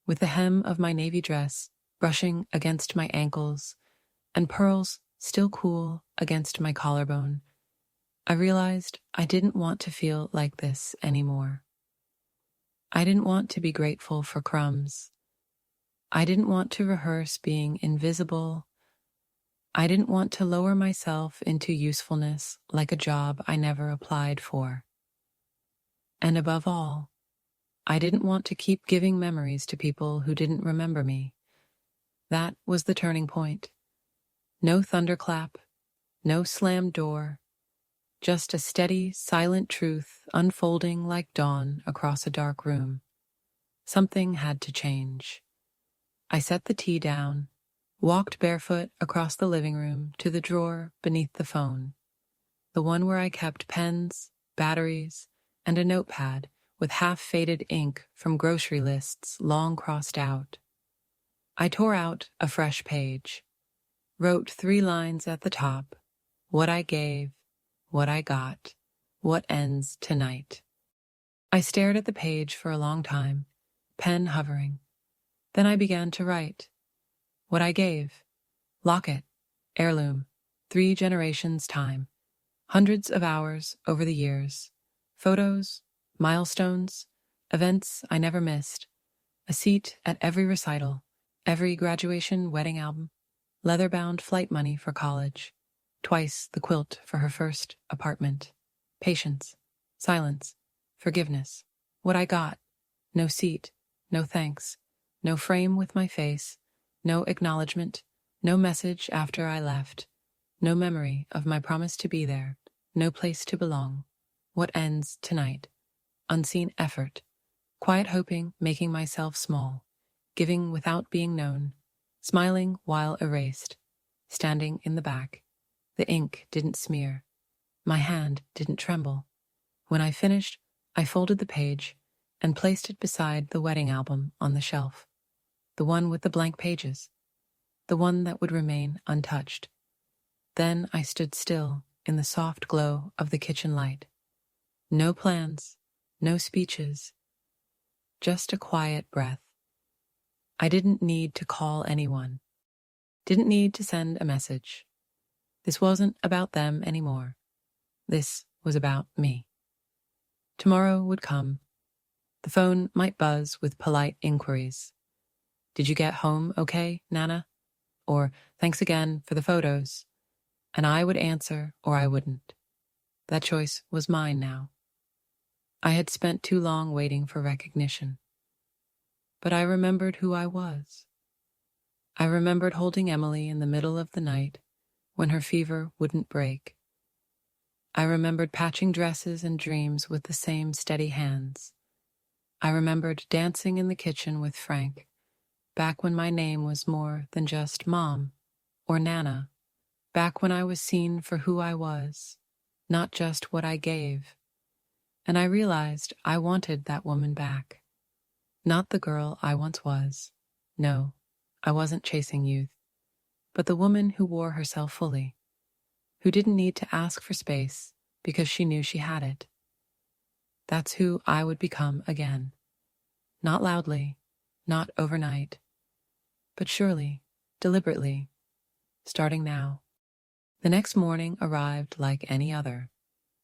A: with the hem of my navy dress brushing against my ankles and pearls still cool against my collarbone, I realized I didn't want to feel like this anymore. I didn't want to be grateful for crumbs. I didn't want to rehearse being invisible. I didn't want to lower myself into usefulness like a job I never applied for. And above all, I didn't want to keep giving memories to people who didn't remember me. That was the turning point. No thunderclap, no slammed door, just a steady, silent truth unfolding like dawn across a dark room. Something had to change. I set the tea down, walked barefoot across the living room to the drawer beneath the phone, the one where I kept pens, batteries, and a notepad with half-faded ink from grocery lists long crossed out. I tore out a fresh page, wrote 3 lines at the top, what I gave, what I got, what ends tonight. I stared at the page for a long time, pen hovering. Then I began to write. What I gave. Locket, heirloom, 3 generations' time, hundreds of hours over the years, photos, milestones, events I never missed, a seat at every recital, every graduation wedding album, leather-bound flight money for college, twice the quilt for her first apartment, patience, silence, forgiveness. What I got. No seat, no thanks, no frame with my face, no acknowledgement, no message after I left, no memory of my promise to be there, no place to belong. What ends tonight? Unseen effort, quiet hoping, making myself small, giving without being known, smiling while erased, standing in the back. The ink didn't smear. My hand didn't tremble. When I finished, I folded the page and placed it beside the wedding album on the shelf, the one with the blank pages, the one that would remain untouched. Then I stood still in the soft glow of the kitchen light. No plans, no speeches, just a quiet breath. I didn't need to call anyone, didn't need to send a message. This wasn't about them anymore. This was about me. Tomorrow would come. The phone might buzz with polite inquiries. Did you get home okay, Nana? Or thanks again for the photos. And I would answer or I wouldn't. That choice was mine now. I had spent too long waiting for recognition. But I remembered who I was. I remembered holding Emily in the middle of the night when her fever wouldn't break. I remembered patching dresses and dreams with the same steady hands. I remembered dancing in the kitchen with Frank, back when my name was more than just Mom or Nana, back when I was seen for who I was, not just what I gave. And I realized I wanted that woman back. Not the girl I once was. No, I wasn't chasing youth, but the woman who wore herself fully, who didn't need to ask for space because she knew she had it. That's who I would become again. Not loudly, not overnight, but surely, deliberately, starting now. The next morning arrived like any other.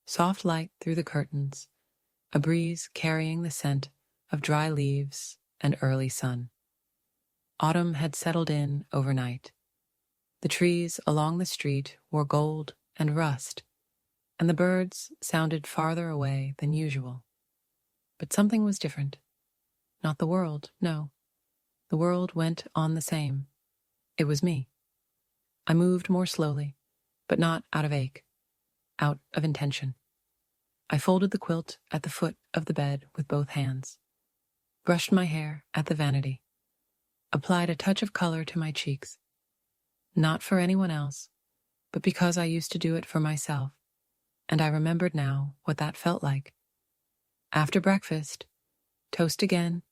A: Soft light through the curtains, a breeze carrying the scent of dry leaves and early sun. Autumn had settled in overnight. The trees along the street wore gold and rust, and the birds sounded farther away than usual. But something was different. Not the world, no. The world went on the same. It was me. I moved more slowly, but not out of ache, out of intention. I folded the quilt at the foot of the bed with both hands, brushed my hair at the vanity, applied a touch of color to my cheeks. Not for anyone else, but because I used to do it for myself, and I remembered now what that felt like. After breakfast, toast again,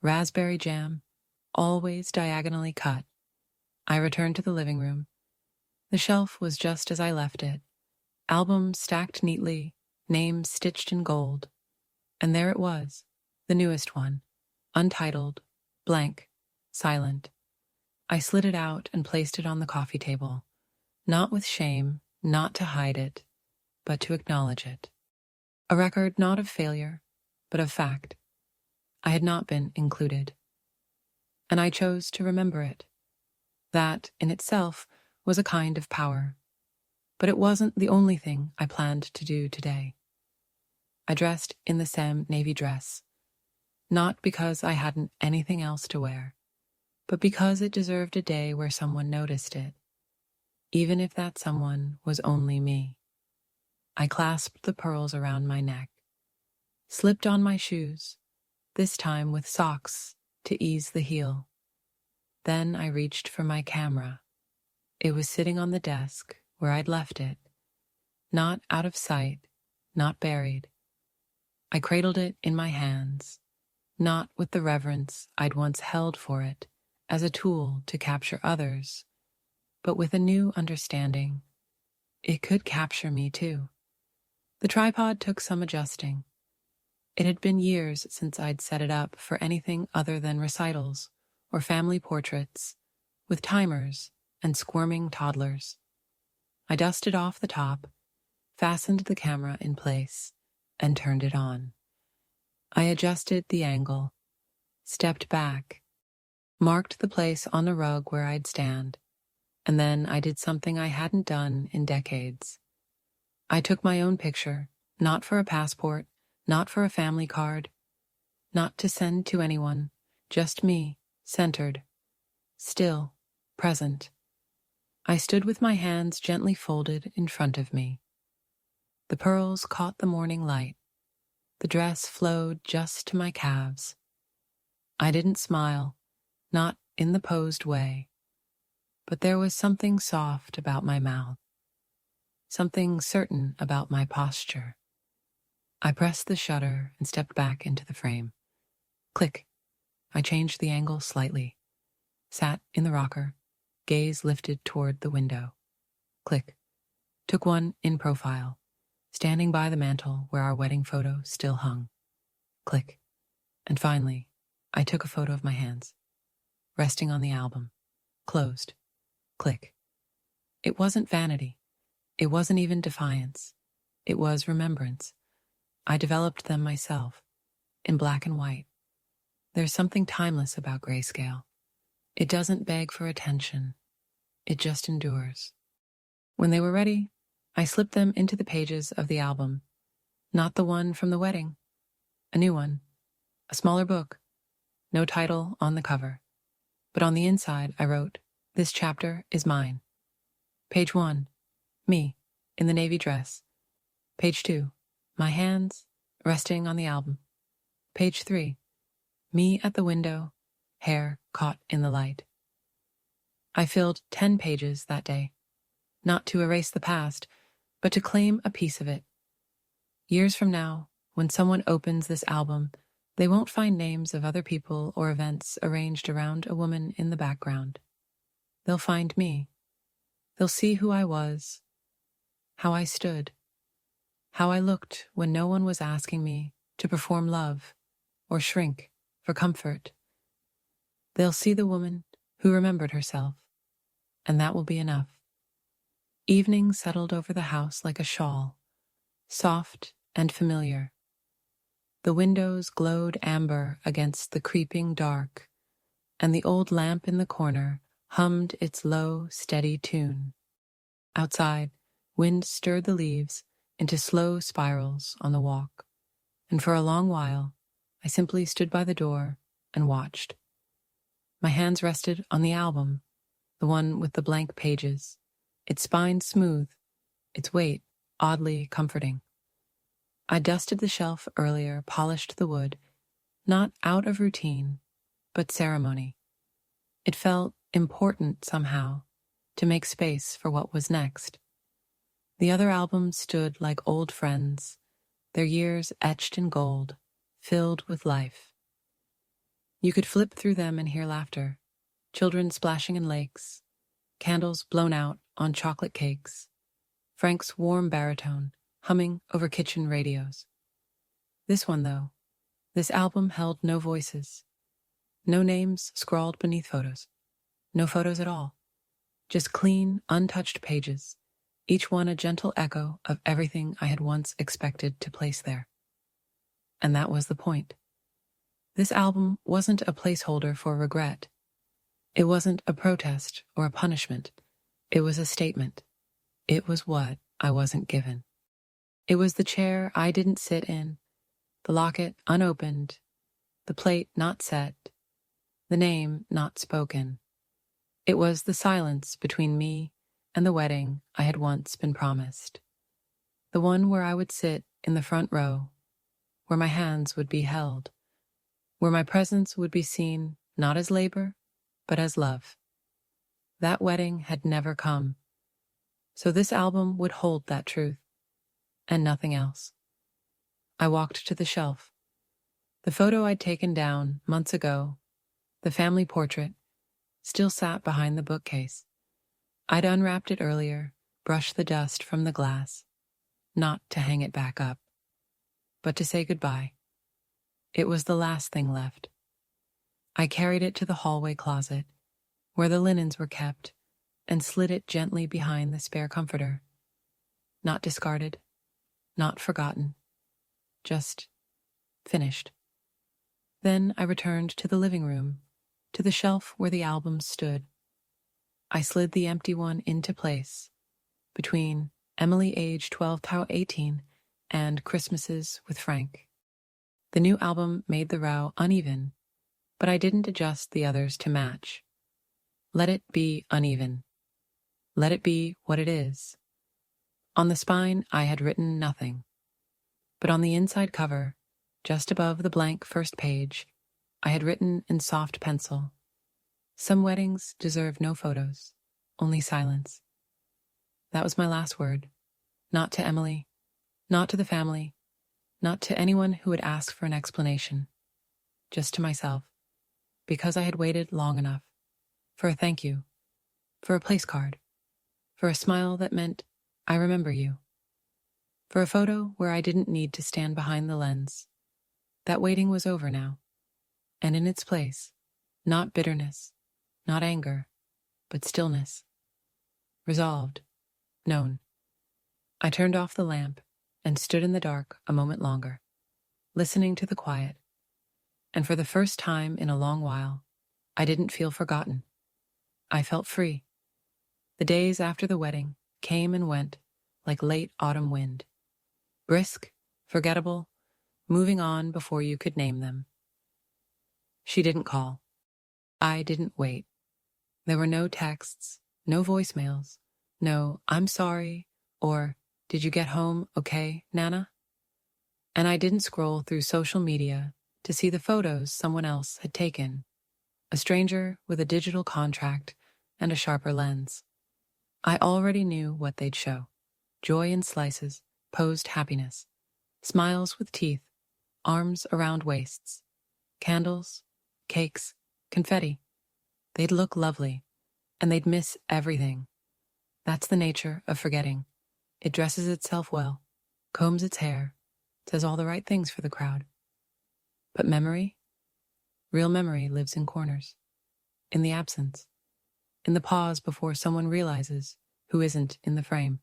A: raspberry jam, always diagonally cut. I returned to the living room. The shelf was just as I left it, albums stacked neatly, names stitched in gold. And there it was, the newest one, untitled, blank, silent. I slid it out and placed it on the coffee table, not with shame, not to hide it, but to acknowledge it. A record not of failure, but of fact. I had not been included. And I chose to remember it. That, in itself, was a kind of power. But it wasn't the only thing I planned to do today. I dressed in the Sam navy dress, not because I hadn't anything else to wear, but because it deserved a day where someone noticed it, even if that someone was only me. I clasped the pearls around my neck, slipped on my shoes, this time with socks to ease the heel. Then I reached for my camera. It was sitting on the desk where I'd left it, not out of sight, not buried. I cradled it in my hands, not with the reverence I'd once held for it as a tool to capture others, but with a new understanding. It could capture me too. The tripod took some adjusting. It had been years since I'd set it up for anything other than recitals or family portraits with timers and squirming toddlers. I dusted off the top, fastened the camera in place, and turned it on. I adjusted the angle, stepped back, marked the place on the rug where I'd stand, and then I did something I hadn't done in decades. I took my own picture, not for a passport, not for a family card, not to send to anyone, just me, centered, still, present. I stood with my hands gently folded in front of me. The pearls caught the morning light. The dress flowed just to my calves. I didn't smile, not in the posed way, but there was something soft about my mouth, something certain about my posture. I pressed the shutter and stepped back into the frame. Click. I changed the angle slightly, sat in the rocker, gaze lifted toward the window. Click. Took one in profile, standing by the mantel where our wedding photo still hung. Click. And finally, I took a photo of my hands, resting on the album. Closed. Click. It wasn't vanity. It wasn't even defiance. It was remembrance. I developed them myself. in black and white. There's something timeless about grayscale. It doesn't beg for attention. It just endures. When they were ready, I slipped them into the pages of the album. Not the one from the wedding. A new one. A smaller book. No title on the cover. But on the inside, I wrote, "This chapter is mine." Page 1, me, in the navy dress. Page 2, my hands resting on the album. Page 3, me at the window, hair caught in the light. I filled 10 pages that day, not to erase the past, but to claim a piece of it. Years from now, when someone opens this album, they won't find names of other people or events arranged around a woman in the background. They'll find me. They'll see who I was, how I stood, how I looked when no one was asking me to perform love or shrink for comfort. They'll see the woman who remembered herself, and that will be enough. Evening settled over the house like a shawl, soft and familiar. The windows glowed amber against the creeping dark, and the old lamp in the corner hummed its low, steady tune. Outside, wind stirred the leaves into slow spirals on the walk, and for a long while, I simply stood by the door and watched. My hands rested on the album, the one with the blank pages, its spine smooth, its weight oddly comforting. I dusted the shelf earlier, polished the wood, not out of routine, but ceremony. It felt important somehow to make space for what was next. The other albums stood like old friends, their years etched in gold, filled with life. You could flip through them and hear laughter, children splashing in lakes, candles blown out on chocolate cakes, Frank's warm baritone humming over kitchen radios. This one, though, this album held no voices, no names scrawled beneath photos, no photos at all, just clean, untouched pages, each one a gentle echo of everything I had once expected to place there. And that was the point. This album wasn't a placeholder for regret. It wasn't a protest or a punishment. It was a statement. It was what I wasn't given. It was the chair I didn't sit in, the locket unopened, the plate not set, the name not spoken. It was the silence between me and the wedding I had once been promised, the one where I would sit in the front row, where my hands would be held, where my presence would be seen not as labor, but as love. That wedding had never come, so this album would hold that truth. And nothing else. I walked to the shelf. The photo I'd taken down months ago, the family portrait, still sat behind the bookcase. I'd unwrapped it earlier, brushed the dust from the glass, not to hang it back up, but to say goodbye. It was the last thing left. I carried it to the hallway closet, where the linens were kept, and slid it gently behind the spare comforter. Not discarded. Not forgotten, just finished. Then I returned to the living room, to the shelf where the albums stood. I slid the empty one into place, between Emily age 12 to 18 and Christmases with Frank. The new album made the row uneven, but I didn't adjust the others to match. Let it be uneven. Let it be what it is. On the spine, I had written nothing. But on the inside cover, just above the blank first page, I had written in soft pencil, "Some weddings deserve no photos, only silence." That was my last word. Not to Emily, not to the family, not to anyone who would ask for an explanation. Just to myself, because I had waited long enough. For a thank you, for a place card, for a smile that meant, "I remember you." For a photo where I didn't need to stand behind the lens. That waiting was over now. And in its place, not bitterness, not anger, but stillness. Resolved. Known. I turned off the lamp and stood in the dark a moment longer, listening to the quiet, And for the first time in a long while, I didn't feel forgotten. I felt free. The days after the wedding came and went like late autumn wind. Brisk, forgettable, moving on before you could name them. She didn't call. I didn't wait. There were no texts, no voicemails, no "I'm sorry" or "Did you get home okay, Nana?" And I didn't scroll through social media to see the photos someone else had taken, a stranger with a digital contract and a sharper lens. I already knew what they'd show: joy in slices, posed happiness, smiles with teeth, arms around waists, candles, cakes, confetti. They'd look lovely, and they'd miss everything. That's the nature of forgetting. It dresses itself well, combs its hair, says all the right things for the crowd. But memory? Real memory lives in corners, in the absence, in the pause before someone realizes who isn't in the frame.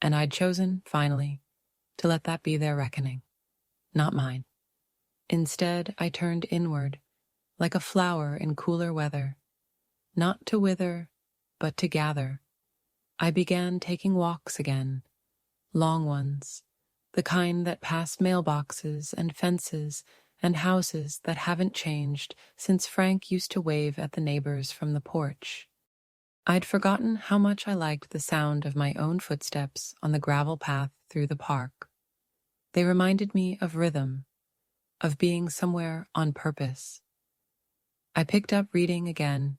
A: And I'd chosen, finally, to let that be their reckoning, not mine. Instead, I turned inward, like a flower in cooler weather, not to wither, but to gather. I began taking walks again, long ones, the kind that pass mailboxes and fences and houses that haven't changed since Frank used to wave at the neighbors from the porch. I'd forgotten how much I liked the sound of my own footsteps on the gravel path through the park. They reminded me of rhythm, of being somewhere on purpose. I picked up reading again,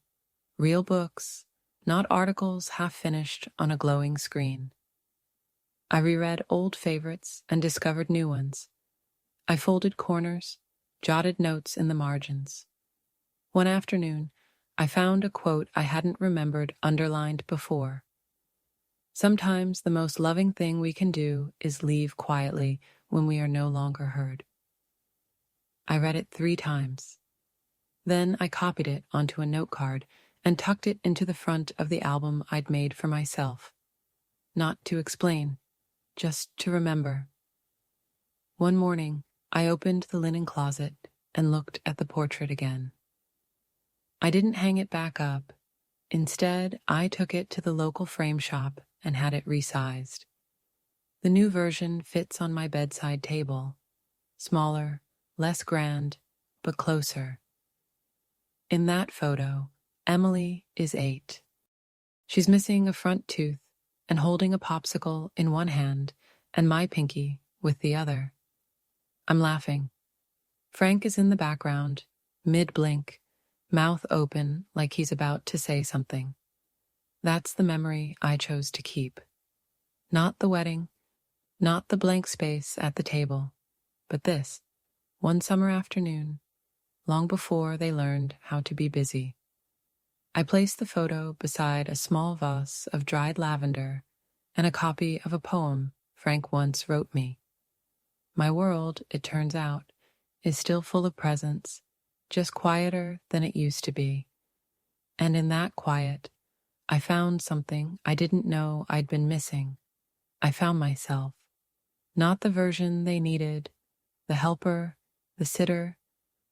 A: real books, not articles half-finished on a glowing screen. I reread old favorites and discovered new ones. I folded corners, jotted notes in the margins. One afternoon, I found a quote I hadn't remembered underlined before. Sometimes the most loving thing we can do is leave quietly when we are no longer heard. I read it 3 times. Then I copied it onto a note card and tucked it into the front of the album I'd made for myself. Not to explain, just to remember. One morning, I opened the linen closet and looked at the portrait again. I didn't hang it back up. Instead, I took it to the local frame shop and had it resized. The new version fits on my bedside table. Smaller, less grand, but closer. In that photo, Emily is 8. She's missing a front tooth and holding a popsicle in one hand and my pinky with the other. I'm laughing. Frank is in the background, mid-blink, mouth open like he's about to say something. That's the memory I chose to keep. Not the wedding, not the blank space at the table, but this, one summer afternoon, long before they learned how to be busy. I placed the photo beside a small vase of dried lavender and a copy of a poem Frank once wrote me. My world, it turns out, is still full of presents, just quieter than it used to be. And in that quiet, I found something I didn't know I'd been missing. I found myself. Not the version they needed, the helper, the sitter,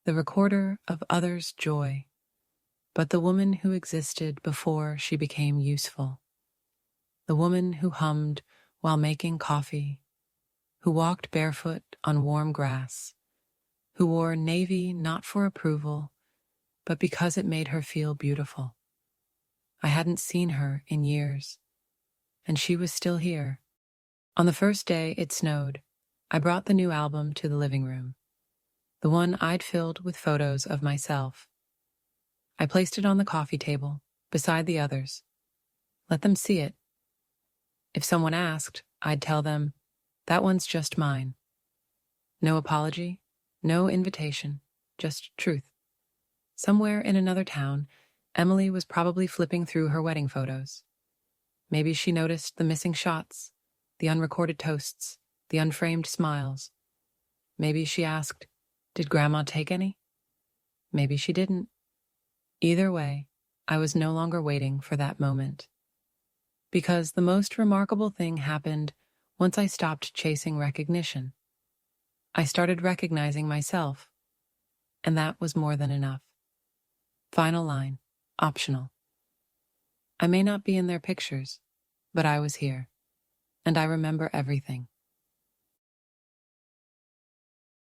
A: the recorder of others' joy, but the woman who existed before she became useful. The woman who hummed while making coffee, who walked barefoot on warm grass, who wore navy not for approval, but because it made her feel beautiful. I hadn't seen her in years, and she was still here. On the first day it snowed, I brought the new album to the living room, the one I'd filled with photos of myself. I placed it on the coffee table, beside the others. Let them see it. If someone asked, I'd tell them, that one's just mine. No apology, no invitation, just truth. Somewhere in another town, Emily was probably flipping through her wedding photos. Maybe she noticed the missing shots, the unrecorded toasts, the unframed smiles. Maybe she asked, did Grandma take any? Maybe she didn't. Either way, I was no longer waiting for that moment. Because the most remarkable thing happened once I stopped chasing recognition. I started recognizing myself. and that was more than enough. Final line, optional. I may not be in their pictures, but I was here, and I remember everything.